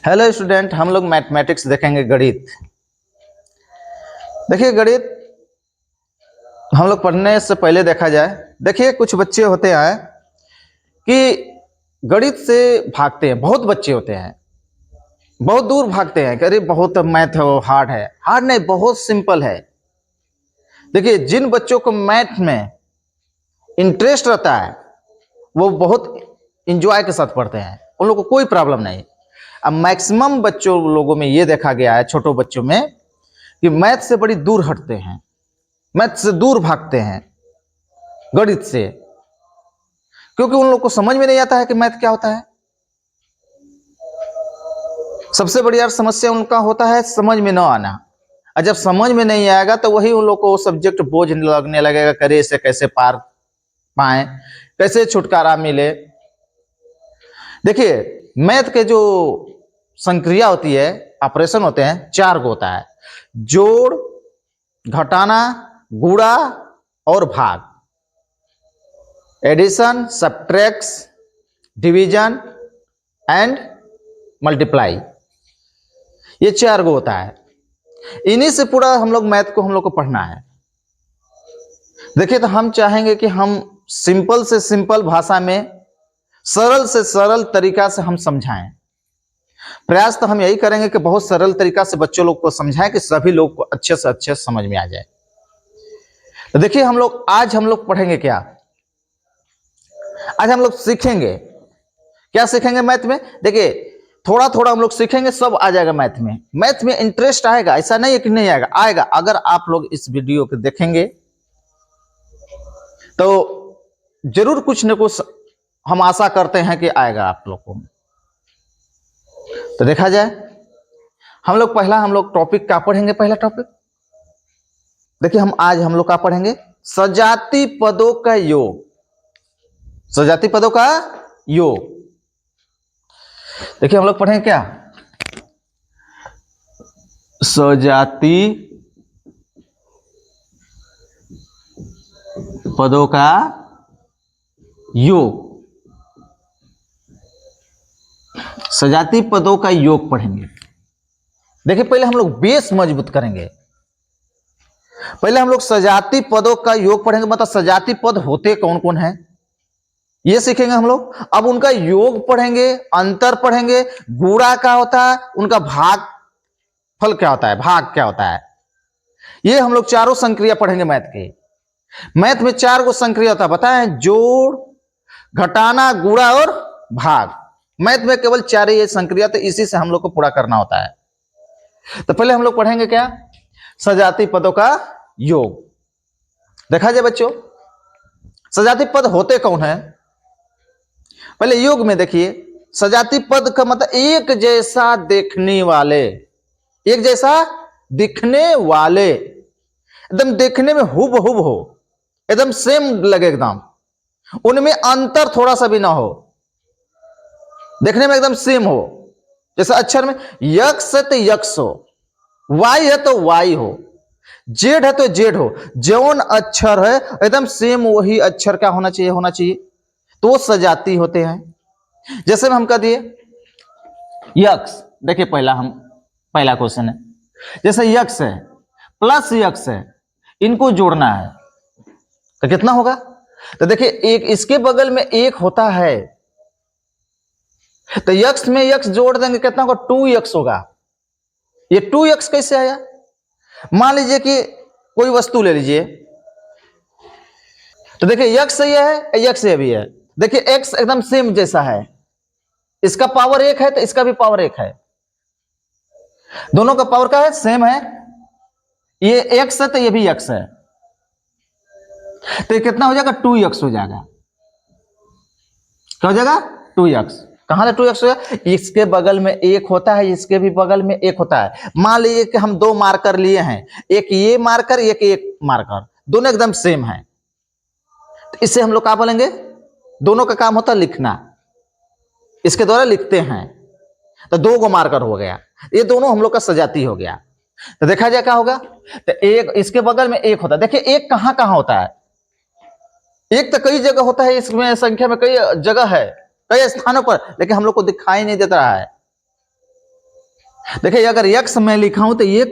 Hello student, हम लोग mathematics देखेंगे, गणित। देखिए, गणित हम लोग पढ़ने से पहले देखा जाए, देखिए कुछ बच्चे होते हैं कि गणित से भागते हैं। बहुत बच्चे होते हैं, बहुत दूर भागते हैं कि अरे बहुत मैथ है, हार्ड है। हार्ड नहीं, बहुत सिंपल है। देखिए, जिन बच्चों को मैथ में इंटरेस्ट रहता है वो बहुत इंजॉय के साथ पढ़ते हैं, उन लोगों को कोई प्रॉब्लम नहीं। अब मैक्सिमम बच्चों लोगों में ये देखा गया है, छोटों बच्चों में, कि मैथ से बड़ी दूर हटते हैं, मैथ से दूर भागते हैं गणित से, क्योंकि उन लोग को समझ में नहीं आता है कि मैथ क्या होता है। सबसे बड़ी यार समस्या उनका होता है समझ में न आना। और जब समझ में नहीं आएगा तो वही उन लोग को सब्जेक्ट बोझ लगने लगेगा, करे इसे कैसे पार पाए, कैसे छुटकारा मिले। देखिए, मैथ के जो संक्रिया होती है, ऑपरेशन होते हैं, 4 को होता है: जोड़, घटाना, गुणा और भाग। Addition, subtract, division and multiply, ये 4 को होता है। इन्हीं से पूरा हम लोग मैथ को हम लोग को पढ़ना है। देखिए, तो हम चाहेंगे कि हम सिंपल से सिंपल भाषा में, सरल से सरल तरीका से हम समझाएं। प्रयास तो हम यही करेंगे कि बहुत सरल तरीका से बच्चों लोग को समझाएं कि सभी लोग को अच्छे से अच्छे समझ में आ जाए। तो देखिए, आज हम लोग पढ़ेंगे क्या? आज हम लोग सीखेंगे क्या? सीखेंगे मैथ में। देखिए, थोड़ा थोड़ा हम लोग सीखेंगे, सब आ जाएगा मैथ में। मैथ में इंटरेस्ट आएगा, ऐसा नहीं है कि नहीं आएगा, आएगा। अगर आप लोग इस वीडियो को देखेंगे तो जरूर कुछ न कुछ हम आशा करते हैं कि आएगा आप लोग को। तो देखा जाए, हम लोग टॉपिक क्या पढ़ेंगे? पहला टॉपिक देखिए, आज हम लोग क्या पढ़ेंगे? सजाती पदों का योग। सजाती पदों का योग। देखिए, हम लोग पढ़ेंगे क्या? सजाती पदों का योग। सजाती पदों का योग पढ़ेंगे। देखिए, पहले हम लोग बेस मजबूत करेंगे। पहले हम लोग सजाती पदों का योग पढ़ेंगे, मतलब सजाती पद होते कौन कौन है ये सीखेंगे हम लोग। अब उनका योग पढ़ेंगे, अंतर पढ़ेंगे, गुणा क्या होता है, उनका भाग फल क्या होता है, भाग क्या होता है, ये हम लोग चारों संक्रिया पढ़ेंगे मैथ के। मैथ में 4 को संक्रिया होता है, बताएं? जोड़, घटाना, गुणा और भाग। मैथ में केवल 4 ही संक्रिया, तो इसी से हम लोग को पूरा करना होता है। तो पहले हम लोग पढ़ेंगे क्या? सजाती पदों का योग। देखा जाए बच्चों, सजाती पद होते कौन है? पहले योग में देखिए, सजाती पद का मतलब एक जैसा देखने वाले, एक जैसा दिखने वाले, एकदम देखने में हुबहुब हो, एकदम सेम लगे, एकदम उनमें अंतर थोड़ा सा भी ना हो, देखने में एकदम सेम हो। जैसे अक्षर में यक्स है तो यक्स हो, वाई है तो वाई हो, जेड है तो जेड हो, जौन अक्षर है एकदम सेम वही अक्षर क्या होना चाहिए, होना चाहिए। तो वो सजाती होते हैं। जैसे हम कह दिए यक्स, देखिए पहला क्वेश्चन है, जैसे यक्स है प्लस यक्स है, इनको जोड़ना है तो कितना होगा? तो देखिए, एक इसके बगल में एक होता है, तो यक्स में यक्स जोड़ देंगे, कितना होगा? 2x होगा। ये 2x कैसे आया? मान लीजिए कि कोई वस्तु ले लीजिए, तो देखिए यक्स ये है, यक्स ये भी है। देखिए x एकदम सेम जैसा है, इसका पावर 1 है तो इसका भी पावर 1 है, दोनों का पावर का है, सेम है। ये x है तो ये भी x है, तो ये कितना हो जाएगा? 2x हो जाएगा। क्या हो जाएगा? 2x। कहां से 2x हो जाएगा? इसके बगल में एक होता है, इसके भी बगल में एक होता है। मान लीजिए कि हम 2 मार्कर लिए हैं, एक ये मार्कर, एक मार्कर, दोनों एकदम सेम है, तो इससे हम लोग क्या बोलेंगे? दोनों का काम होता है लिखना, इसके द्वारा लिखते हैं, तो 2 को मार्कर हो गया, ये दोनों हम लोग का सजाती हो गया। तो देखा जाए क्या होगा? तो एक इसके बगल में एक होता है। देखिए, एक कहां कहां होता है? एक तो कई जगह होता है, इसमें संख्या में कई जगह है, कई स्थानों पर, लेकिन हम लोग को दिखाई नहीं देता है। देखिए अगर x मैं लिखा हूं तो ये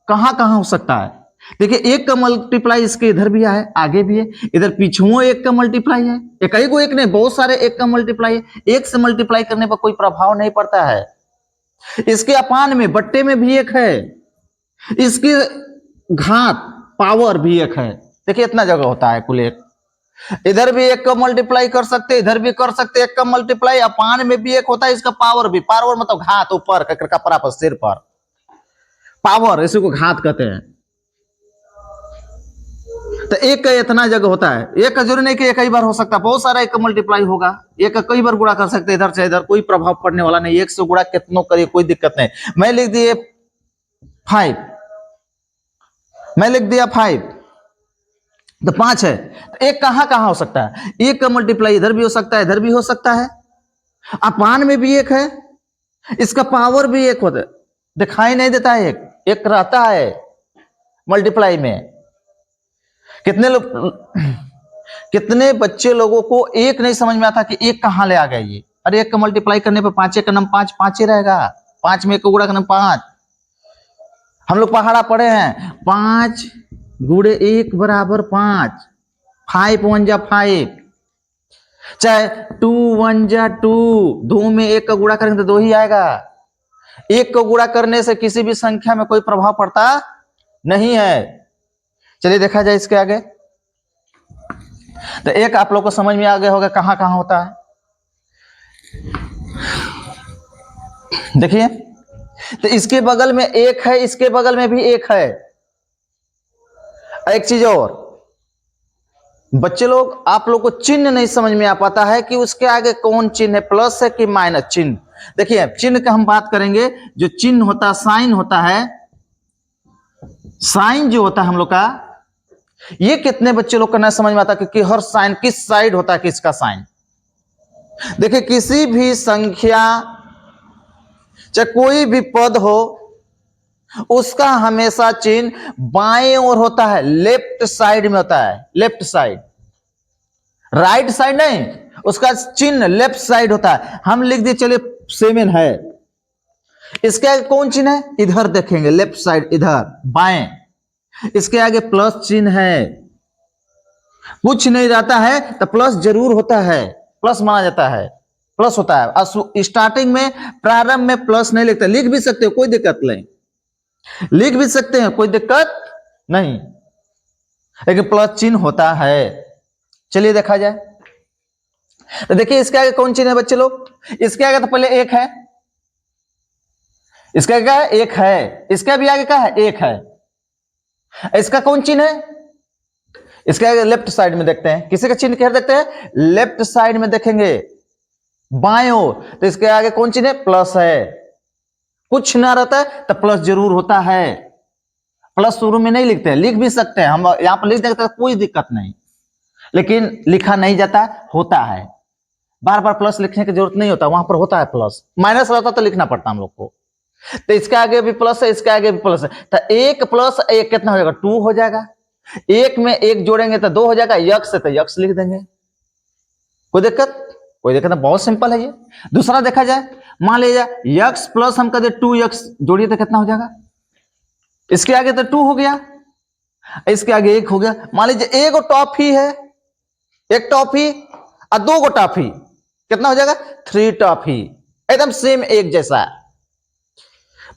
कहां कहां हो सकता है। देखिए एक का मल्टीप्लाई इसके इधर भी है, आगे भी है, इधर पीछुओं एक का मल्टीप्लाई है, एक ही को एक नहीं बहुत सारे एक का मल्टीप्लाई है। एक से मल्टीप्लाई करने पर कोई प्रभाव नहीं पड़ता है। इसके अपान में बट्टे में भी एक है, इसकी घात पावर भी एक है। देखिए इतना जगह होता है कुल एक। इधर भी एक का मल्टीप्लाई कर सकते, इधर भी कर सकते एक का मल्टीप्लाई, अपान में भी एक होता है, इसका पावर भी, पावर मतलब घात, ऊपर कपड़ा पर सिर पर पावर, इसी को घात कहते हैं। तो एक का इतना जगह होता है, एक का जरूरी नहीं कि एक ही बार हो सकता, बहुत सारा एक का मल्टीप्लाई होगा, एक का कई बार गुणा कर सकते इधर से इधर, कोई प्रभाव पड़ने वाला नहीं। एक से गुणा कितनों करिए कोई दिक्कत नहीं। मैं लिख दिए 5, मैं लिख दिया 5 तो 5 है। तो एक कहां कहां हो सकता है, एक का मल्टीप्लाई इधर भी हो सकता है, इधर भी हो सकता है, अपान में भी एक है, इसका पावर भी एक होता है, दिखाई नहीं देता है, एक रहता है मल्टीप्लाई में। कितने बच्चे लोगों को एक नहीं समझ में आता कि एक कहां ले आ गया ये। अरे एक का मल्टीप्लाई करने पर 5 का नाम 5 5 ही रहेगा, 5 में एक को गुणा करना 5। हम लोग पहाड़ा पढ़े हैं, 5 गुणे 1 बराबर 5, 5 1 जा 5, चाहे 2 1 जा 2, 2 में 1 का गुणा करेंगे तो 2 ही आएगा। 1 को गुणा करने से किसी भी संख्या में कोई प्रभाव पड़ता नहीं है। चलिए देखा जाए इसके आगे। तो एक आप लोग को समझ में आ गया होगा कहां कहां होता है। देखिए तो इसके बगल में एक है, इसके बगल में भी एक है। एक चीज और, बच्चे लोग आप लोग को चिन्ह नहीं समझ में आ पाता है कि उसके आगे कौन चिन्ह है, प्लस है कि माइनस चिन्ह। देखिए चिन्ह का हम बात करेंगे, जो चिन्ह होता है साइन होता है, साइन जो होता है हम लोग का, ये कितने बच्चे लोग को नहीं समझ में आता कि हर साइन किस साइड होता है, किसका साइन। देखिए किसी भी संख्या चाहे कोई भी पद हो, उसका हमेशा चिन्ह बाएं ओर होता है, लेफ्ट साइड में होता है, लेफ्ट साइड, राइट साइड नहीं, उसका चिन्ह लेफ्ट साइड होता है। हम लिख दिए चलिए 7 है, इसके आगे कौन चिन्ह है, इधर देखेंगे लेफ्ट साइड, इधर बाएं, इसके आगे प्लस चिन्ह है। कुछ नहीं रहता है तो प्लस जरूर होता है, प्लस माना जाता है, प्लस होता है। स्टार्टिंग में प्रारंभ में प्लस नहीं लिखते, लिख भी सकते हो कोई दिक्कत नहीं, लिख भी सकते हैं कोई दिक्कत नहीं, लेकिन प्लस चिन्ह होता है। चलिए देखा जाए। तो देखिए इसके आगे कौन चिन्ह है बच्चे लोग, इसके आगे तो पहले एक है, इसका क्या है, एक है, इसके भी आगे क्या है, एक है। इसका कौन चिन्ह है, इसके आगे लेफ्ट साइड में देखते हैं, किसी का चिन्ह क्या देखते हैं, लेफ्ट साइड में देखेंगे बाएं ओर, तो इसके आगे कौन चिन्ह है, प्लस है। कुछ ना रहता है तो प्लस जरूर होता है, प्लस शुरू में नहीं लिखते हैं, लिख भी सकते हैं, हम यहां पर लिख देते हैं कोई दिक्कत नहीं, लेकिन लिखा नहीं जाता, होता है। बार बार प्लस लिखने की जरूरत नहीं होता, वहां पर होता है प्लस। माइनस रहता तो लिखना पड़ता हम लोग को। तो इसके आगे भी प्लस है, इसके आगे भी प्लस है, तो 1 + 1 कितना हो जाएगा, 2 हो जाएगा। 1 में 1 जोड़ेंगे तो 2 हो जाएगा, यक्स है तो यक्स लिख देंगे, कोई दिक्कत, कोई दिक्कत नहीं, बहुत सिंपल है ये। दूसरा देखा जाए, मान लीजिए यक्स प्लस हम कहते 2x जोड़िए तो कितना हो जाएगा, इसके आगे तो 2 हो गया, इसके आगे 1 हो गया। मान लीजिए 1 टॉफी है, 1 टॉफी और 2 टॉफी, कितना हो जाएगा, 3 टॉफी, एकदम सेम एक जैसा।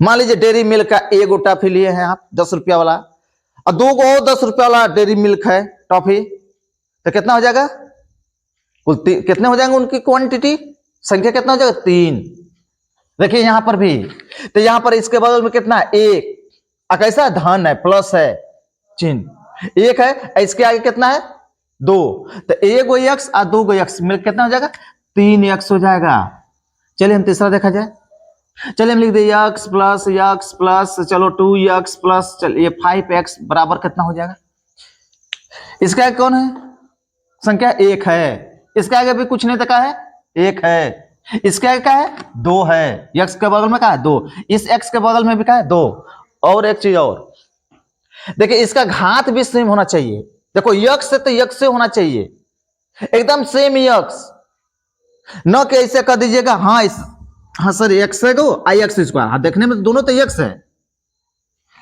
मान लीजिए डेयरी मिल्क का 1 टॉफी लिए हैं आप 10 रुपया वाला, और 2 और 10 रुपया वाला डेयरी मिल्क है टॉफी, तो कितना हो जाएगा, कुल कितने हो जाएंगे उनकी क्वांटिटी, संख्या कितना हो जाएगा, 3। देखिए यहां पर भी, तो यहां पर इसके बगल में कितना है, 1, कैसा धन है, प्लस है चिन्ह, 1 है, इसके आगे कितना है, 2, तो 1 x और 2 x मिलकर कितना हो जाएगा, 3x हो जाएगा। चलिए हम तीसरा देखा जाए, चलिए हम लिख दे x प्लस चलो 2x प्लस, चलिए 5x बराबर कितना हो जाएगा। इसका आगे कौन है, संख्या 1 है, इसके आगे भी कुछ नहीं तका है, 1 है, इसके आगे क्या है, 2 है, x के बगल में क्या है, 2, इस x के बगल में भी क्या है, 2। और एक चीज और देखिए, इसका घात भी सेम होना चाहिए। देखो यक्स से तो यक्स से होना चाहिए, एकदम सेम यक्स, न कि ऐसे कर दीजिएगा हाँ हाँ सर एक्स है को आई एक्स स्क्वायर, हाँ देखने में दोनों तो एक्स है,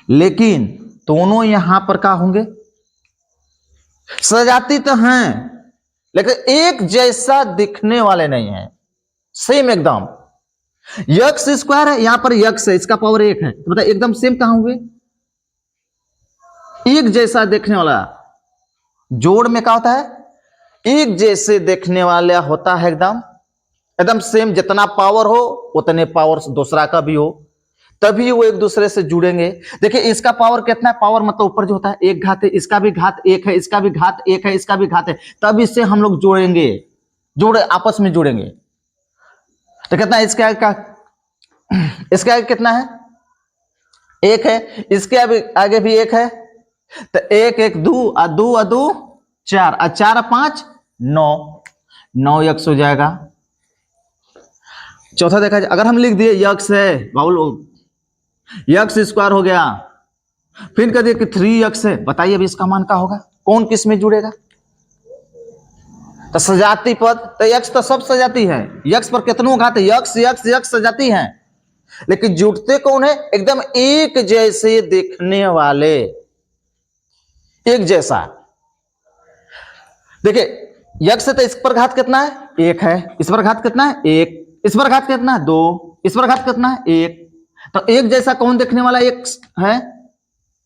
लेकिन दोनों यहां पर क्या होंगे, सजाती तो हैं लेकिन एक जैसा दिखने वाले नहीं है, सेम एकदम। यक्स स्क्वायर है, यहां पर यक्स है, इसका पावर 1 है, तो बताइए एकदम सेम कहां हुए, एक जैसा देखने वाला। जोड़ में क्या होता है, एक जैसे देखने वाला होता है, एकदम एकदम सेम, जितना पावर हो उतने पावर दूसरा का भी हो, तभी वो एक दूसरे से जुड़ेंगे। देखिए इसका पावर कितना है, पावर मतलब ऊपर जो होता है एक घात है, इसका भी घात 1 है, इसका भी घात 1 है, इसका भी घात है, तब इससे हम लोग जोड़ेंगे, आपस में जोड़ेंगे। तो कितना इसके आगे का, इसके आगे कितना है, 1 है, इसके आगे भी 1 है, तो 1 1 2 और 2 और 2 4 और 4 और 5 9, 9 यक्स हो जाएगा। चौथा देखा जाए, अगर हम लिख दिए यक्स है बाबू, यक्स स्क्वायर हो गया, फिर कह दिए कि 3 यक्स है, बताइए अभी इसका मान क्या होगा, कौन किस में जुड़ेगा, तो सजाती पद, तो यक्स तो सब सजाती है, यक्स पर कितनों घात है, यक्स यक्स यक्स सजाती है, लेकिन जुड़ते कौन है, एकदम एक जैसे दिखने वाले, एक जैसा। देखिए यक्स है तो इस पर घात कितना है, 1 है, इस पर घात कितना है 1, इस पर घात कितना है 2, इस पर घात कितना है 1, तो एक जैसा कौन देखने वाला एक है,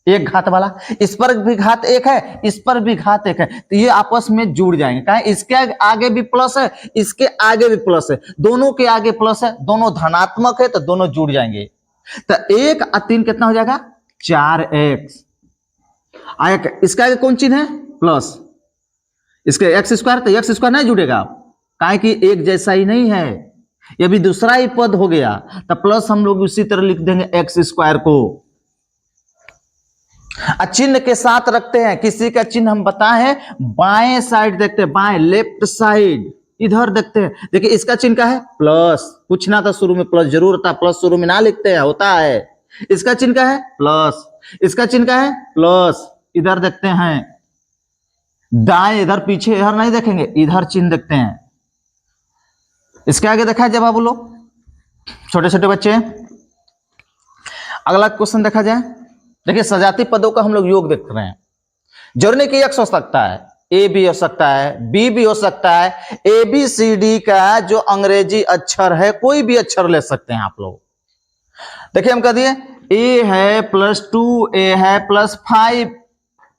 एक घात वाला, इस पर भी घात 1 है, इस पर भी घात 1 है, तो ये आपस में जुड़ जाएंगे, कहा इसके आगे भी प्लस है, इसके आगे भी प्लस है, दोनों के आगे प्लस है, दोनों धनात्मक है, तो दोनों जुड़ जाएंगे, तो 1 और 3 कितना हो जाएगा 4x, इसके आगे कौन चिन्ह है प्लस, इसके एक्स स्क्वायर, तो एक्स स्क्वायर नहीं जुड़ेगा, काहे कि एक जैसा ही नहीं है, ये भी दूसरा ही पद हो गया, तो प्लस हम लोग उसी तरह लिख देंगे एक्स स्क्वायर को, चिन्ह के साथ रखते हैं, किसी का चिन्ह हम बताए हैं बाएं साइड देखते हैं, बाएं लेफ्ट साइड इधर देखते हैं, देखिए इसका चिन्ह क्या है प्लस, पूछना था शुरू में प्लस जरूर होता है, प्लस शुरू में ना लिखते हैं होता है, इसका चिन्ह क्या है प्लस, इसका चिन्ह क्या है प्लस, इधर देखते हैं दाएं, इधर पीछे इधर नहीं देखेंगे, इधर चिन्ह देखते हैं, इसके आगे देखा जब आप बोलो छोटे छोटे बच्चे। अगला क्वेश्चन देखा जाए, देखिए सजाती पदों का हम लोग योग देख रहे हैं, जोड़ने की एक्स हो सकता है, ए भी हो सकता है, बी भी हो सकता है, ए बी सी डी का जो अंग्रेजी अक्षर है कोई भी अक्षर ले सकते हैं आप लोग। देखिए हम कह दिए ए है +2 ए है +5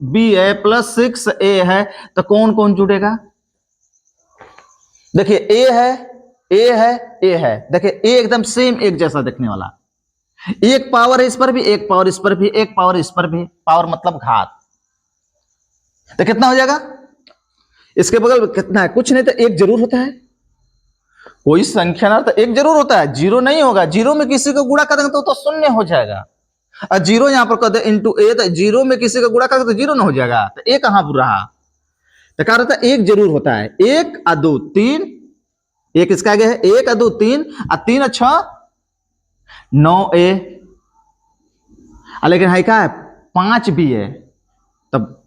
बी है +6 ए है, तो कौन कौन जुड़ेगा, देखिए ए है ए है ए है, देखिए ए एकदम सेम एक जैसा दिखने वाला, एक पावर है इस पर भी, एक पावर इस पर भी, एक पावर इस पर भी, पावर मतलब घात, तो कितना हो जाएगा, इसके बगल में कितना है, कुछ नहीं तो एक जरूर होता है, कोई संख्या ना तो एक जरूर होता है, जीरो नहीं होगा, जीरो में किसी को गुणा कर देंगे तो शून्य हो जाएगा, और जीरो यहां पर कर दे इंटू ए, तो जीरो में किसी का गुणा कर तो जीरो ना हो जाएगा, तो ए कहां पर रहा, तो क्या रहता है एक जरूर होता है, 1 और 2 3, एक इसका आगे है 1 और 2 3 और 3 और 6 9 ए, लेकिन है क्या है 5 बी है, तब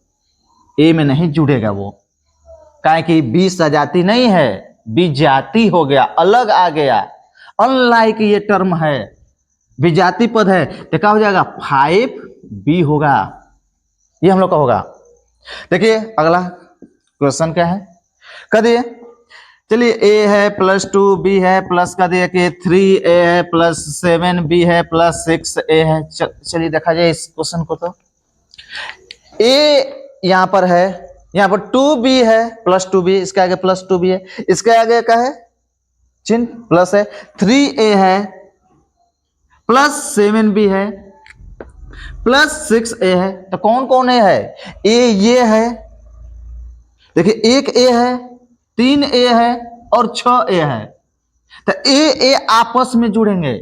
ए में नहीं जुड़ेगा वो, काहे कि बी सजाती नहीं है, बी जाति हो गया, अलग आ गया, अनलाइक ये टर्म है, विजाति पद है, तो क्या हो जाएगा 5 बी होगा, ये हम लोग का होगा। देखिए अगला क्वेश्चन क्या है, कह दिए चलिए ए है +2 बी है प्लस का दिया कि 3 ए है +7 बी है +6 ए है, चलिए देखा जाए इस क्वेश्चन को, तो ए यहां पर है, यहां पर 2b है +2b, इसके आगे +2b है, इसके आगे क्या है चिन्ह प्लस है, 3a है +7b है +6a है, तो कौन कौन है ए ये है, देखिए 1a है 3a है और 6a है, तो ए आपस में जुड़ेंगे,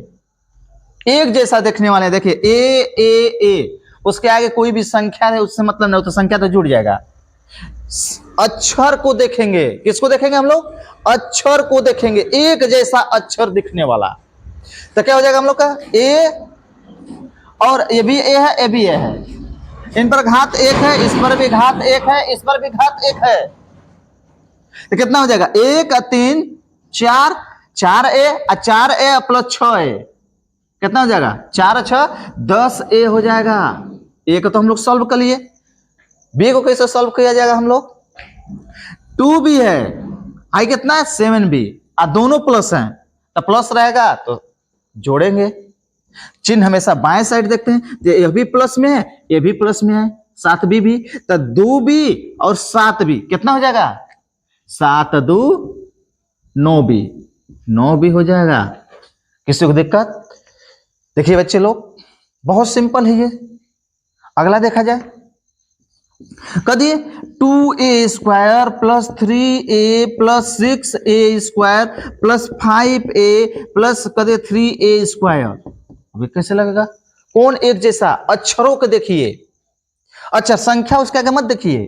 एक जैसा देखने वाले, देखिए ए उसके आगे कोई भी संख्या है उससे मतलब नहीं, तो संख्या तो जुड़ जाएगा, अक्षर को देखेंगे, किसको देखेंगे हम लोग, अक्षर को देखेंगे, एक जैसा अक्षर दिखने वाला, तो क्या हो जाएगा हम लोग का ए, और ये भी ए है ये भी ए है, इन पर घात 1 है, इस पर भी घात 1 है, इस पर भी घात 1 है, तो कितना हो जाएगा 1 और 3 4 4a और 4a प्लस 6a कितना हो जाएगा? 4 6 10a हो जाएगा। ए को तो हम लोग सॉल्व कर लिए, बी को कैसे सॉल्व किया जाएगा हम लोग? 2b है, आई कितना है? 7b, और दोनों प्लस हैं तो प्लस रहेगा तो जोड़ेंगे। चिन्ह हमेशा बाएं साइड देखते हैं, ये भी प्लस में है, ये भी प्लस में है, 7b भी, तो 2b और 7b कितना हो जाएगा? 7 2 9b, 9b हो जाएगा। किसी को दिक्कत? देखिए बच्चे लोग, बहुत सिंपल है ये। अगला देखा जाए, कदिए 2a square plus 3a plus 6a square plus 5a plus कदिए 3a स्क्वायर। अभी कैसे लगेगा? कौन एक जैसा? अक्षरों को देखिए, अच्छा संख्या उसके आगे मत देखिए,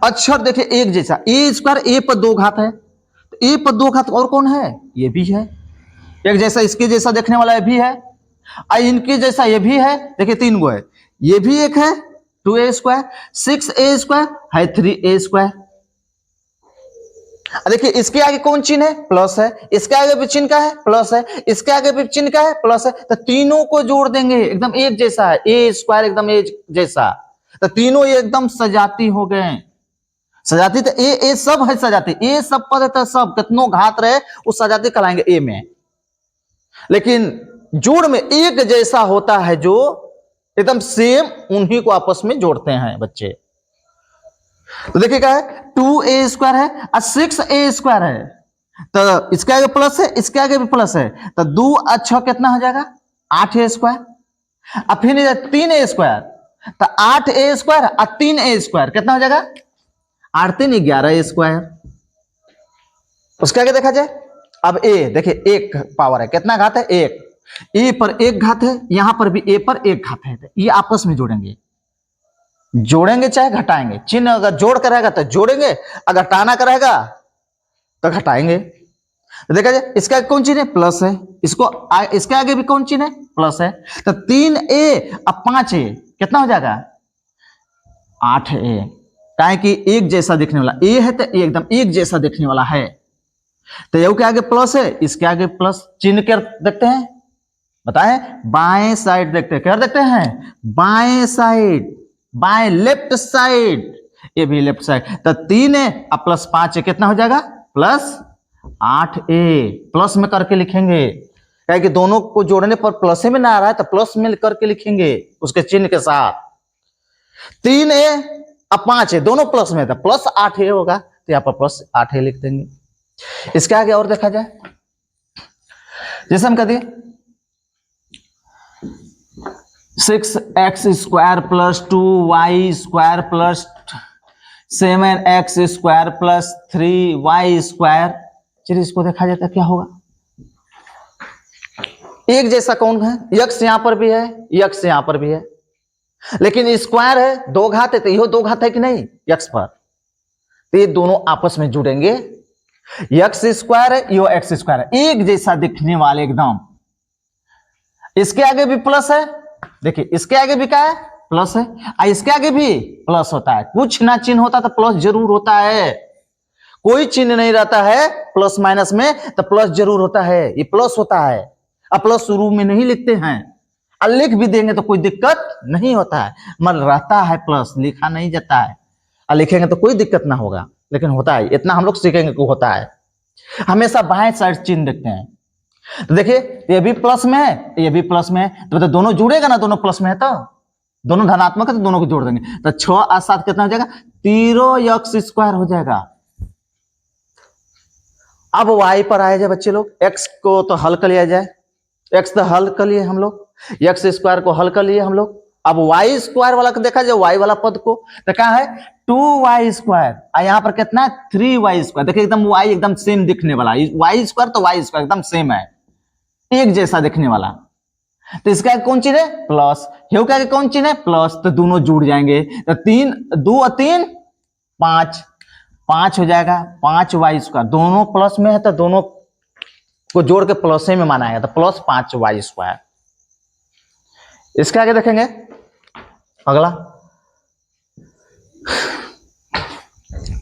अक्षर देखिए एक जैसा। ए स्क्वायर, ए पर 2 घात है, तो ए पर 2 घात और कौन है? ये भी है एक जैसा, इसके जैसा देखने वाला ये भी है, और इनके जैसा ये भी है। देखिए 3 गो है, ये भी एक है 2a स्क्वायर, 6a स्क्वायर है 3a स्क्वायर। देखिए इसके आगे कौन चिन्ह है? प्लस है, इसके आगे भी चिन्ह का है प्लस है, इसके आगे भी चिन्ह का है प्लस है, तो तीनों को जोड़ देंगे, एकदम एक जैसा है, ए स्क्वायर एकदम एक जैसा, तो तीनों ये एकदम सजाती हो गए। सजाती तो ए सब है सजाती, ए सब पद है, सब कितनों घात रहे उस सजाती कहलाएंगे ए में। लेकिन जोड़ में एक जैसा होता है जो एकदम सेम, उन्हीं को आपस में जोड़ते हैं बच्चे। तो देखिए क्या है, 2a स्क्वायर है और 6a स्क्वायर है, तो इसके आगे प्लस है, इसके आगे भी प्लस है, तो 2 और 6 कितना हो जाएगा? 8a square. अब फिर 3a स्क्वायर, तो 8a स्क्वायर और 3a स्क्वायर कितना हो जाएगा? 8 3 11a स्क्वायर। उसके आगे देखा जाए, अब a देखिए एक पावर है, कितना घात है? 1, ए पर 1 घात है, यहां पर भी ए पर 1 घात है, ये आपस में जोड़ेंगे, जोड़ेंगे चाहे घटाएंगे। चिन्ह अगर जोड़ कर रहेगा तो जोड़ेंगे, अगर घटाना का रहेगा तो घटाएंगे। तो देखा जाए इसका आगे कौन चिन्ह है? प्लस है, इसके आगे भी कौन चिन्ह है? प्लस है, तो 3a और 5a कितना हो जाएगा? 8a। काहे कि एक जैसा दिखने वाला ए है, तो एकदम एक जैसा दिखने वाला है, तो यू के आगे प्लस है, इसके आगे प्लस। चिन्ह क्या देखते हैं बताएं? बाएं साइड देखते हैं, क्या देखते हैं? बाएं साइड, बाएं लेफ्ट साइड, ये भी लेफ्ट साइड, तो 3 है और प्लस 5 है, कितना हो जाएगा? Plus 8a। प्लस में करके लिखेंगे, क्या कि दोनों को जोड़ने पर प्लस में ना आ रहा है, तो प्लस में करके लिखेंगे उसके चिन्ह के साथ। 3a और 5 है, दोनों प्लस में था, प्लस 8a होगा, तो यहाँ पर प्लस 8a लिख देंगे। इसके आगे और देखा जाए, जैसे हम कहते हैं 6x square plus 2y square plus 7x square plus 3y square. चलिए इसको देखा जाता है क्या होगा। एक जैसा कौन है? यक्स यहां पर भी है, यक्स यहां पर भी है, लेकिन स्क्वायर है, 2 घात है, तो यह 2 घात है कि नहीं यक्स पर, तो ये दोनों आपस में जुड़ेंगे। यक्स स्क्वायर है, यो एक्स स्क्वायर है, एक जैसा दिखने वाले एकदम। इसके आगे भी प्लस है, देखिए इसके आगे भी क्या है? प्लस है, और इसके आगे भी प्लस होता है। कुछ ना चिन्ह होता तो प्लस जरूर होता है, कोई चिन्ह नहीं रहता है प्लस माइनस में, तो प्लस जरूर होता है, ये प्लस होता है। अब प्लस शुरू में नहीं लिखते हैं, और लिख भी देंगे तो कोई दिक्कत नहीं होता है, मगर रहता है प्लस, लिखा नहीं जाता है, और लिखेंगे तो कोई दिक्कत ना होगा, लेकिन होता है, इतना हम लोग सीखेंगे कि होता है। हमेशा बाएं साइड चिन्ह देखते हैं, तो देखिए ये भी प्लस में है, ये भी प्लस में है, तो मतलब दोनों जुड़ेगा ना, दोनों प्लस में है, तो दोनों धनात्मक है, तो दोनों को जोड़ देंगे, तो 6 और 7 कितना हो जाएगा? 13x स्क्वायर हो जाएगा। अब y पर आया जाए बच्चे लोग, x को तो हल कर लिया जाए, x तो हल कर लिए हम लोग, x स्क्वायर को हल कर लिए हम लोग। अब y स्क्वायर वाला को देखा जाए, y वाला पद को, तो क्या है? 2y स्क्वायर, और यहां पर कितना है? 3y square. देखिए एकदम y एकदम सेम दिखने वाला, y स्क्वायर तो y स्क्वायर एकदम सेम है, एक जैसा दिखने वाला। तो इसका कौन चिन्ह है? प्लस। ह्यू का कौन चिन्ह है? प्लस, तो दोनों जुड़ जाएंगे, तो 2 और 3 5 हो जाएगा, 5y स्क्वायर, दोनों प्लस में है, तो दोनों को जोड़ के प्लस में माना तो प्लस 5y स्क्वायर। इसके आगे देखेंगे अगला,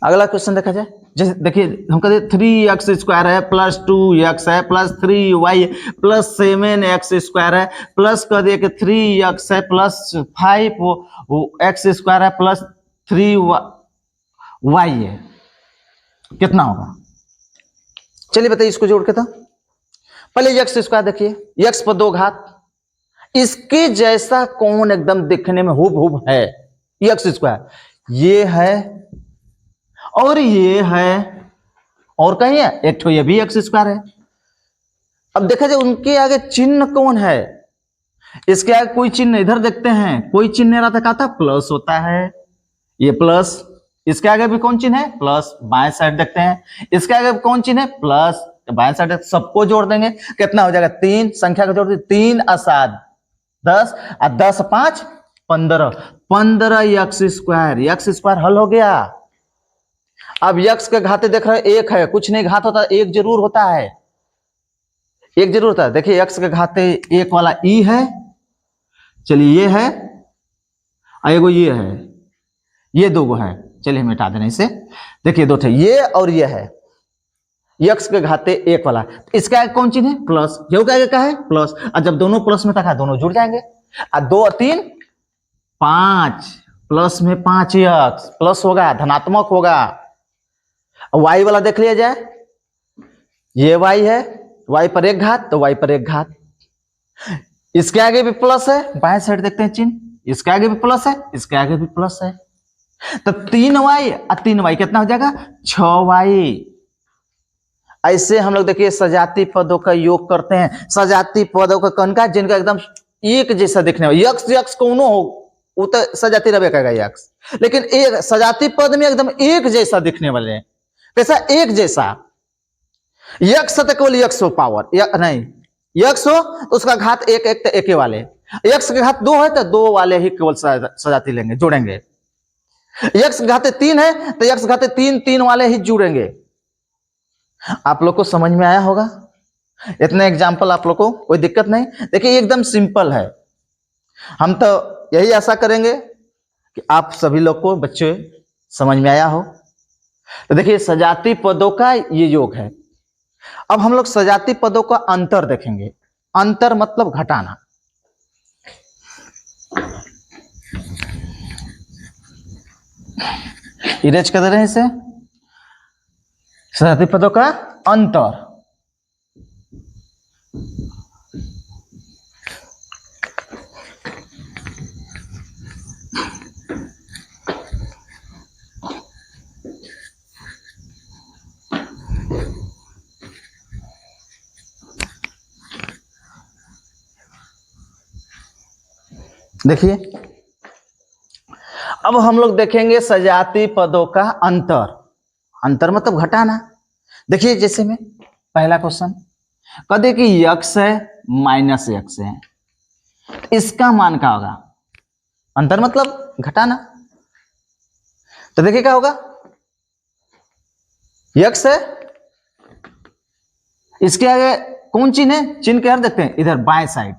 अगला क्वेश्चन देखा जाए, जैसे देखिए हम कहते 3x² है प्लस 2x है प्लस 3y प्लस 7x² है प्लस कर दिए कि 3x है प्लस 5x² है प्लस 3y है, कितना होगा? चलिए बताइए इसको जोड़ के। तो पहले x² देखिए, x पर 2 घात, इसके जैसा कौन एकदम दिखने में हुबहुब है? x², ये है और ये है, और कहीं है एक तो ये भी x² है। अब देखा जाए उनके आगे चिन्ह कौन है, इसके आगे कोई चिन्ह, इधर देखते हैं कोई चिन्ह नहीं रहता, कहता प्लस होता है, ये प्लस। इसके आगे भी कौन चिन्ह है? प्लस। बाएं साइड देखते हैं, इसके आगे भी कौन चिन्ह है? प्लस। बाएं साइड सबको जोड़ देंगे, कितना हो जाएगा? 3 संख्या को जोड़ दें, 3 और 7 10 और 10 5 15, 15x², x² हल हो गया। अब x के घाते देख रहे हैं, एक है, कुछ नहीं घात होता, एक जरूर होता है, एक जरूर होता है। देखिए x के घाते एक वाला e है, चलिए ये है, एगो ये है, ये दो है, चलिए हम मिटा देना इसे। देखिए दो थे, ये और ये है, x के घाते एक वाला, इसका कौन चिन्ह है? प्लस। जो क्या है? प्लस। और जब दोनों प्लस में था दोनों जुड़ जाएंगे, और 2 और 3 5, प्लस में 5x प्लस होगा, धनात्मक होगा। y वाला देख लिया जाए, ये y है, y पर 1 घात तो y पर 1 घात, इसके आगे भी प्लस है, बाएं साइड देखते हैं चिन्ह, इसके आगे भी प्लस है, इसके आगे भी प्लस है, तो 3y और 3y कितना हो जाएगा? 6y। ऐसे हम लोग देखिए सजाती पदों का योग करते हैं। सजाती पदों का कौन का? जिनका एकदम एक जैसा दिखने वाला, यक्स कौनो हो, वो तो सजाती रहे कहेगा यक्स, लेकिन एक सजाती पद में एकदम एक जैसा दिखने वाले हैं। कैसा? एक जैसा। यक्स तो केवल यक्स हो पावर, नहीं यक्स हो तो उसका घात एक एक तो एक वाले, यक्स के घात 2 है तो 2 वाले ही केवल सजाती लेंगे, जोड़ेंगे। यक्स घाते 3 है तो यक्स घाते 3 3 वाले ही जुड़ेंगे। आप लोग को समझ में आया होगा? इतने एग्जाम्पल आप लोग को कोई दिक्कत नहीं। देखिए एकदम सिंपल है। हम तो यही आशा करेंगे कि आप सभी लोग को बच्चे समझ में आया हो। तो देखिए सजाती पदों का ये योग है। अब हम लोग सजाती पदों का अंतर देखेंगे। अंतर मतलब घटाना। इरेज कर दे रहे हैं इसे। सजाती पदों का अंतर। देखिए अब हम लोग देखेंगे सजाती पदों का अंतर। अंतर मतलब घटाना। देखिए जैसे में पहला क्वेश्चन कहते कि यक्स है माइनस यक्स है, इसका मान क्या होगा? अंतर मतलब घटाना। तो देखिए क्या होगा, यक्स है, इसके आगे कौन चिन्ह है? चिन्ह के हर देखते हैं इधर बाएं साइड,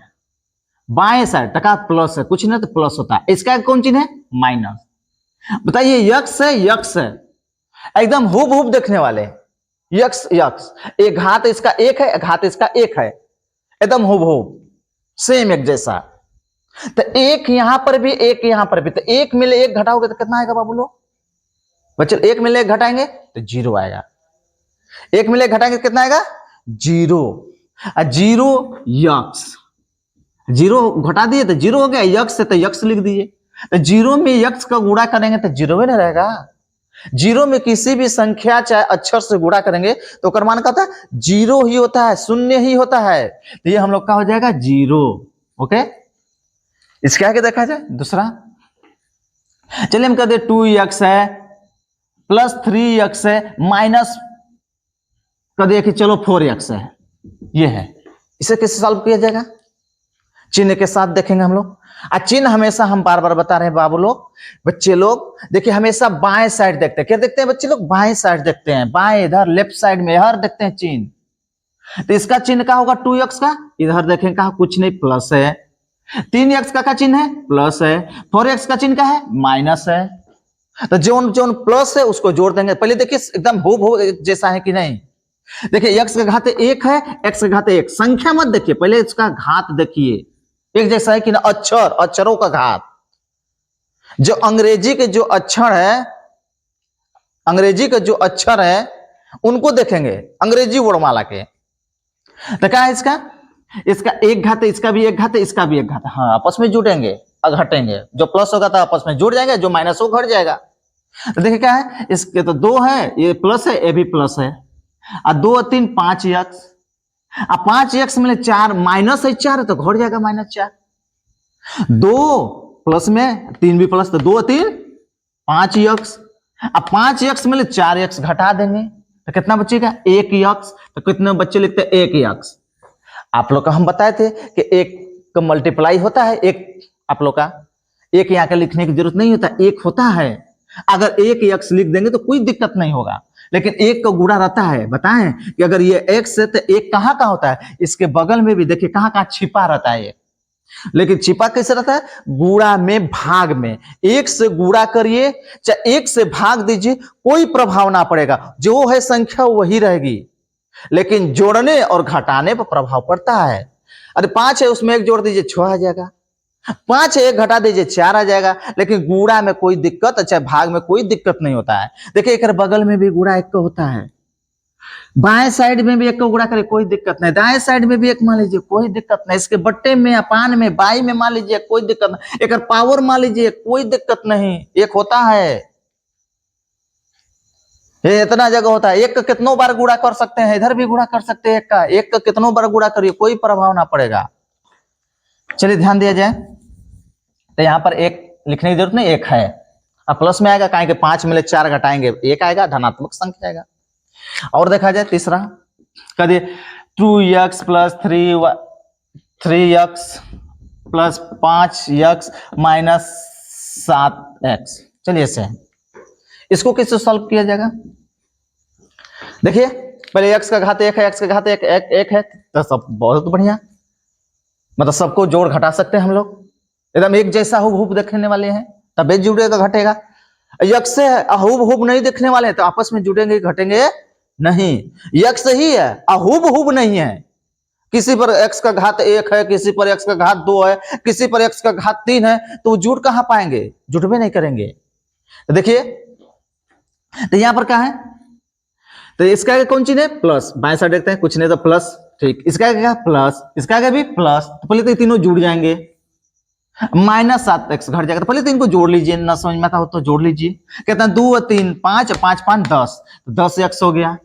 बाएं साइड टका प्लस है, कुछ नहीं तो प्लस होता है। इसका कौन चिन्ह है? माइनस। बताइए यक्स है, यक्स है, एकदम हुबहुब देखने वाले, यक्स यक्स, एक घात इसका एक है, घात इसका एक है, एकदम हुबहुब सेम एक जैसा। तो एक यहां पर भी एक यहां पर भी, तो एक मिले एक घटाओगे तो कितना आएगा बाबू लोग? बच्चे एक मिले एक घटाएंगे तो 0 आएगा। एक मिले एक घटाएंगे कितना आएगा? 0। 0 यक्स, 0 घटा दिए तो 0 हो गया, यक्स से तो यक्स लिख दीजिए। तो 0 में यक्स का गुणा करेंगे तो 0 में नहीं रहेगा। 0 में किसी भी संख्या चाहे अक्षर से गुणा करेंगे तो कर मान का होता है 0 ही होता है, शून्य ही होता है। तो ये हम लोग का हो जाएगा 0। ओके, इसके आगे देखा जाए दूसरा। चलिए हम कहते 2x है प्लस 3x है माइनस कर दिया कि चलो 4x है, ये है। इसे कैसे सॉल्व किया जाएगा? चिन्ह के साथ देखेंगे हम लोग। चिन्ह हमेशा हम बार बार बता रहे हैं बाबू लोग, बच्चे लोग देखिए हमेशा बाएं साइड देखते हैं। क्या देखते हैं बच्चे लोग? बाएं साइड देखते हैं, बाएं इधर लेफ्ट साइड में इधर देखते हैं चिन्ह। तो इसका चिन्ह क्या होगा? 2x का, इधर देखें कहा कुछ नहीं प्लस है। 3x का चिन्ह है? प्लस है। 4x का चिन्ह क्या है? माइनस है। तो जो जो प्लस है उसको जोड़ देंगे। पहले देखिए एकदम हूबहू जैसा है कि नहीं। देखिए x का घात 1 है, x का घात 1, संख्या मत देखिए, पहले इसका घात देखिए एक जैसा है कि ना। अक्षर, अक्षरों का घात, जो अंग्रेजी के जो अक्षर है, अंग्रेजी के जो अक्षर है उनको देखेंगे, अंग्रेजी वर्णमाला के। तो क्या है इसका, इसका एक घात है, इसका भी एक घात है, इसका भी एक घात है। हाँ, आपस में जुटेंगे और घटेंगे। जो प्लस होगा तो आपस में जुड़ जाएंगे, जो माइनस हो घट जाएगा। तो देखिए क्या है, इसके तो 2 है, ये प्लस है, ये भी प्लस है। और 2 और 3 5 एक्स, अब 5 एक्स मिले 4, माइनस है 4 तो घट जाएगा -4। 2 प्लस में 3 भी प्लस, तो 2 और 3 5 एक्स। अब 5 एक्स मिले 4 एक्स, घटा देंगे तो कितना बचेगा 1 एक्स। तो कितने बच्चे लिखते हैं 1 एक्स। आप लोग का हम बताए थे कि 1 का मल्टीप्लाई होता है, एक आप लोग का एक यहाँ का लिखने की जरूरत नहीं होता, 1 होता है। अगर 1 एक्स लिख देंगे तो कोई दिक्कत नहीं होगा, लेकिन 1 का गुणा रहता है। बताएं कि अगर ये x है तो 1 कहाँ कहाँ होता है, इसके बगल में भी देखिए कहाँ कहाँ छिपा रहता है। लेकिन छिपा कैसे रहता है, गुणा में भाग में। 1 से गुणा करिए चाहे 1 से भाग दीजिए, कोई प्रभाव ना पड़ेगा, जो है संख्या वही रहेगी। लेकिन जोड़ने और घटाने पर प्रभाव पड़ता है। अरे 5 है, उसमें 1 जोड़ दीजिए 6 आ जाएगा, 5 है 1 घटा दीजिए 4 आ जाएगा। लेकिन गुणा में कोई दिक्कत, चाहे भाग में कोई दिक्कत नहीं होता है। देखिए एक बगल में भी गुणा 1 का होता है, बाएं साइड में भी 1 का गुणा करे कोई दिक्कत नहीं, दाएं साइड में भी 1 मान लीजिए कोई दिक्कत नहीं, इसके बट्टे में अपान में बाई में मान लीजिए कोई दिक्कत नहीं, एक पावर मान लीजिए कोई दिक्कत नहीं, 1 होता है। ये इतना जगह होता है। 1 का कितनों बार गुणा कर सकते हैं, इधर भी गुणा कर सकते हैं 1 का कितनों बार गुणा करिए, कोई प्रभाव ना पड़ेगा। चलिए ध्यान दिया जाए, तो यहां पर 1 लिखने की जरूरत नहीं, 1 है। अब प्लस में आएगा, कहेंगे 5 मिले 4 घटाएंगे 1 आएगा, धनात्मक संख्या आएगा। और देखा जाए तीसरा, कह 2x plus 3x plus 5x minus 7x। चलिए इसे, इसको कैसे सॉल्व किया जाएगा। देखिए पहले x का घात 1 है, x का घात 1 है, तो सब बहुत बढ़िया, मतलब सबको जोड़ घटा सकते हैं हम लोग, एकदम एक जैसा हुबहू देखने वाले हैं, तब जुड़ेगा घटेगा। x से हुबहू नहीं देखने वाले हैं तो आपस में जुड़ेंगे घटेंगे नहीं। x ही है, हुबहू नहीं है। किसी पर x का घात 1 है, किसी पर x का घात 2 है, किसी पर x का घात 3 है, तो जुड़ कहां पाएंगे, जुड़वे नहीं करेंगे। तो देखिए, तो यहां पर क्या है, तो इसका आगे कौन चीज है, प्लस। बाएं साइड देखते हैं, कुछ नहीं तो प्लस, ठीक। इसका आगे क्या, प्लस, इसका आगे भी प्लस, तो पहले तो तीनों जुड़ जाएंगे। -7x घट जाएगा, तो पहले तो इनको जोड़ लीजिए, ना समझ में आता हो तो जोड़ लीजिए। कहते हैं 2 और 3 5, 5 5 10, तो 10x हो गया।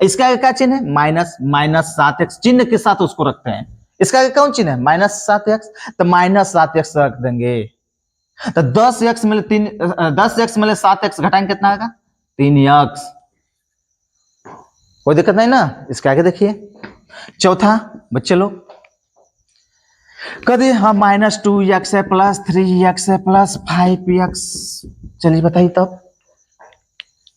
इसका आगे क्या चिन्ह है, -7x, चिन्ह के साथ उसको रखते हैं। इसका आगे कौन चिन्ह है, -7x, तो -7x रख देंगे। तो 10x मिले 7x घटाएंगे कितना आएगा, 3x। कोई दिक्कत नहीं ना। इसके आगे देखिए चौथा, बच्चे लोग कभी हाँ -2x है प्लस 3x है प्लस 5x। चलिए बताइए तब,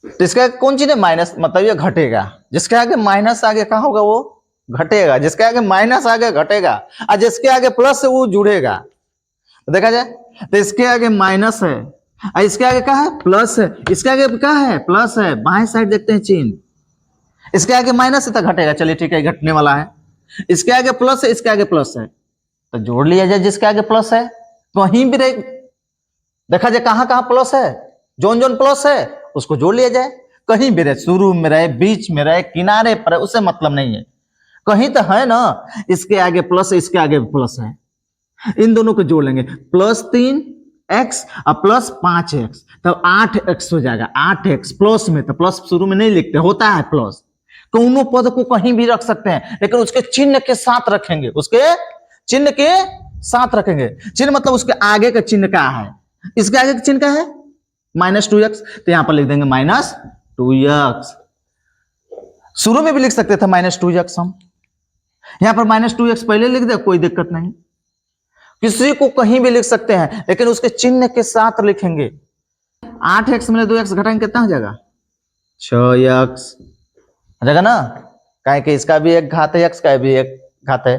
तो इसका कौन चीज है, माइनस, मतलब ये घटेगा। जिसके आगे माइनस आगे कहा होगा वो घटेगा, जिसके आगे माइनस आगे घटेगा, और जिसके आगे प्लस है वो जुड़ेगा। तो देखा जाए, तो इसके आगे माइनस है और इसके आगे क्या है, प्लस है। इसके आगे क्या है, प्लस है, बाएं साइड देखते हैं चिन्ह। इसके आगे माइनस है तो घटेगा, चलिए ठीक है, घटने वाला है। इसके आगे प्लस है, इसके आगे प्लस है, तो जोड़ लिया जाए। जिसके आगे प्लस है कहीं भी देखा जाए कहां कहां प्लस है, जोन जोन प्लस है उसको जोड़ लिया जाए। कहीं भी रहे, शुरू में रहे, बीच में रहे, किनारे पर, उससे मतलब नहीं है, कहीं तो है ना। इसके आगे प्लस है, इसके आगे प्लस है, इन दोनों को जोड़ लेंगे, +3x और +5x, तब 8x हो जाएगा। 8x प्लस में, तो प्लस शुरू में नहीं लिखते, होता है प्लस। दोनों पद को कहीं भी रख सकते हैं, लेकिन उसके चिन्ह के साथ रखेंगे, उसके चिन्ह के साथ रखेंगे। चिन्ह मतलब उसके आगे का चिन्ह क्या है, इसके आगे का चिन्ह क्या है, -2x, तो यहां पर लिख देंगे -2x। शुरू में भी लिख सकते थे -2x, हम यहां पर -2x पहले लिख दे, कोई दिक्कत नहीं, किसी को कहीं भी लिख सकते हैं, लेकिन उसके चिन्ह के साथ लिखेंगे। 8x में 2x घटाएंगे कितना हो जाएगा, 6x हो जाएगा ना। कहें कि इसका भी एक घात है, x का भी एक घात है,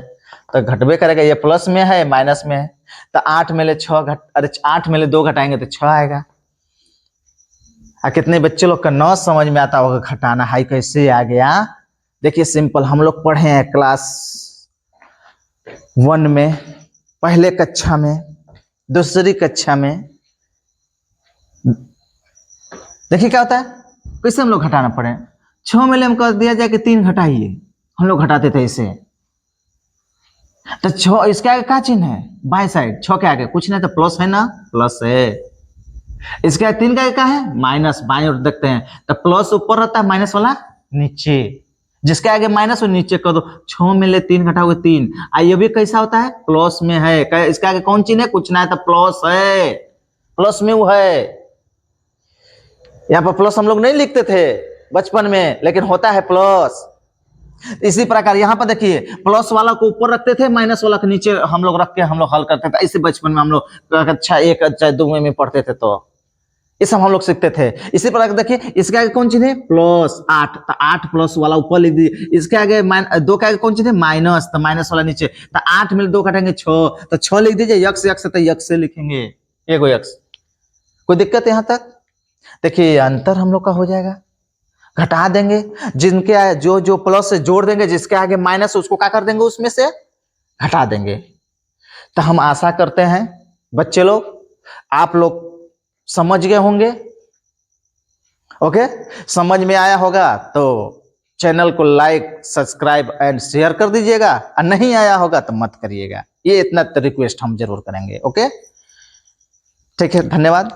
तो घटबे करेगा। ये प्लस में है, माइनस में है, तो 8 में 6 अरे 8 में 2 घटाएंगे तो 6 आएगा। कितने बच्चे लोग का न समझ में आता होगा घटाना, हाई कैसे आ गया। देखिए सिंपल, हम लोग पढ़े हैं क्लास 1 में, पहले कक्षा में, दूसरी कक्षा में। देखिए क्या होता है, कैसे हम लोग घटाना पड़े। 6 में हमको दिया जाए कि 3 घटाइए, हम लोग घटाते थे इसे। तो 6 इसके आगे क्या चिन्ह है, बाएं साइड 6 के आगे कुछ नहीं तो प्लस है ना, प्लस है। इसके आगे 3 का आगे क्या है, माइनस, बाएं ओर देखते हैं तो प्लस ऊपर रहता है, माइनस वाला नीचे। जिसके आगे माइनस और नीचे कर दो। 6 में ले 3 घटाओगे 3। ये भी कैसा होता है, प्लस में है। इसके आगे कौन चिन्ह है, कुछ ना है तो प्लस है, प्लस में वो है। यहाँ पर प्लस हम लोग नहीं लिखते थे बचपन में, लेकिन होता है प्लस। इसी प्रकार यहाँ पर देखिए, प्लस वाला को ऊपर रखते थे, माइनस वाला को नीचे हम लोग रख के हम लोग हल करते थे। इसी बचपन में हम लोग कक्षा 1 कक्षा 2 में पढ़ते थे, तो ये सब हम लोग सीखते थे। इसी प्रकार देखिए, इसके आगे कौन चिन्ह है, प्लस 8, तो 8 प्लस वाला ऊपर लिख दीजिए। इसके आगे 2 के आगे कौन चिन्ह है, माइनस, तो माइनस वाला नीचे। तो 8 में 2 काटेंगे 6, तो 6 लिख दीजिए। यक्स यक्स तो यक्स से लिखेंगे, एगो यक्स। कोई दिक्कत यहाँ तक। देखिए अंतर हम लोग का हो जाएगा, घटा देंगे। जिनके जो जो प्लस से जोड़ देंगे, जिसके आगे माइनस उसको क्या कर देंगे, उसमें से घटा देंगे। तो हम आशा करते हैं बच्चे लोग, आप लोग समझ गए होंगे। ओके, समझ में आया होगा तो चैनल को लाइक, सब्सक्राइब एंड शेयर कर दीजिएगा, और नहीं आया होगा तो मत करिएगा। ये इतना रिक्वेस्ट हम जरूर करेंगे। ओके, ठीक है, धन्यवाद।